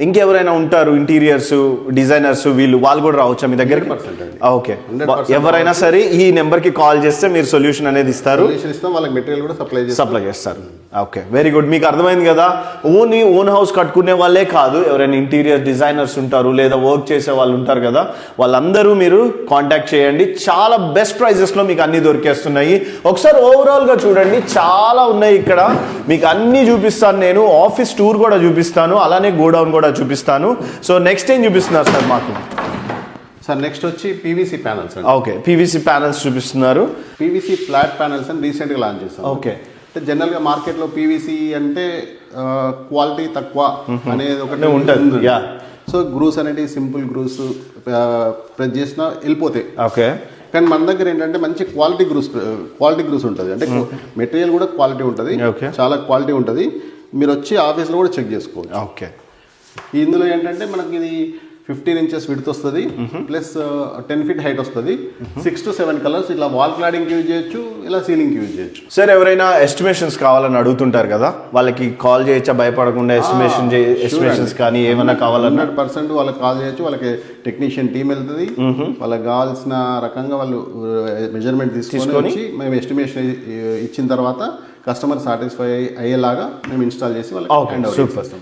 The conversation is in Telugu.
ఇంకెవరైనా ఉంటారు ఇంటీరియర్స్ డిజైనర్స్ వాళ్ళు కూడా రావచ్చా మీ దగ్గరికి? ఓకే, ఎవరైనా సరే ఈ నెంబర్కి కాల్ చేస్తే మీరు సొల్యూషన్ అనేది ఇస్తారు, వాళ్ళకి మెటీరియల్ కూడా సప్లై చేస్తారు. Okay, very good. మీకు అర్థమైంది కదా, ఓన్ హౌస్ కట్టుకునే వాళ్ళే కాదు, ఎవరైనా ఇంటీరియర్ డిజైనర్స్ ఉంటారు లేదా వర్క్ చేసే వాళ్ళు ఉంటారు కదా, వాళ్ళందరూ మీరు కాంటాక్ట్ చేయండి. చాలా బెస్ట్ ప్రైజెస్లో మీకు అన్నీ దొరికేస్తున్నాయి. ఒకసారి ఓవరాల్గా చూడండి, చాలా ఉన్నాయి ఇక్కడ. మీకు అన్నీ చూపిస్తాను, నేను ఆఫీస్ టూర్ కూడా చూపిస్తాను, అలానే గోడౌన్ కూడా చూపిస్తాను. సో నెక్స్ట్ ఏం చూపిస్తున్నారు సార్ మాకు? సార్ నెక్స్ట్ వచ్చి PVC panels. Okay, PVC panels చూపిస్తున్నారు. పీవీసీ ఫ్లాట్ ప్యానల్స్ అని రీసెంట్గా లాంచ్ చేస్తాం. ఓకే, అంటే జనరల్గా మార్కెట్లో పీవీసీ అంటే క్వాలిటీ తక్కువ అనేది ఒకటి ఉంటుంది. యా, సో గ్రూస్ అనేవి సింపుల్ గ్రూస్ ప్రెస్ చేసినా వెళ్ళిపోతాయి. ఓకే, కానీ మన దగ్గర ఏంటంటే మంచి క్వాలిటీ గ్రూస్ ఉంటుంది. అంటే మెటీరియల్ కూడా క్వాలిటీ ఉంటుంది, చాలా క్వాలిటీ ఉంటుంది. మీరు వచ్చి ఆఫీస్లో కూడా చెక్ చేసుకోవచ్చు. ఓకే, ఇందులో ఏంటంటే మనకి ఇది 15 inches విడ్త్ వస్తుంది, ప్లస్ 10 feet హైట్ వస్తుంది. 6 to 7 కలర్స్ ఇట్లా వాల్ క్లాడింగ్ యూజ్ చేయొచ్చు, ఇలా సీలింగ్ యూజ్ చేయొచ్చు. సార్ ఎవరైనా ఎస్టిమేషన్స్ కావాలని అడుగుతుంటారు కదా, వాళ్ళకి కాల్ చేయొచ్చా భయపడకుండా? ఎస్టిమేషన్స్ కానీ ఏమైనా కావాలన్నా 100% వాళ్ళకి కాల్ చేయొచ్చు. వాళ్ళకి టెక్నీషియన్ టీం వెళ్తుంది, వాళ్ళకి కావాల్సిన రకంగా వాళ్ళు మెజర్మెంట్ తీసుకొని వచ్చి మేము ఎస్టిమేషన్ ఇచ్చిన తర్వాత కస్టమర్ సాటిస్ఫై అయ్యేలాగా మేము ఇన్స్టాల్ చేసి వాళ్ళకి హ్యాండ్ ఓవర్ చేస్తాం.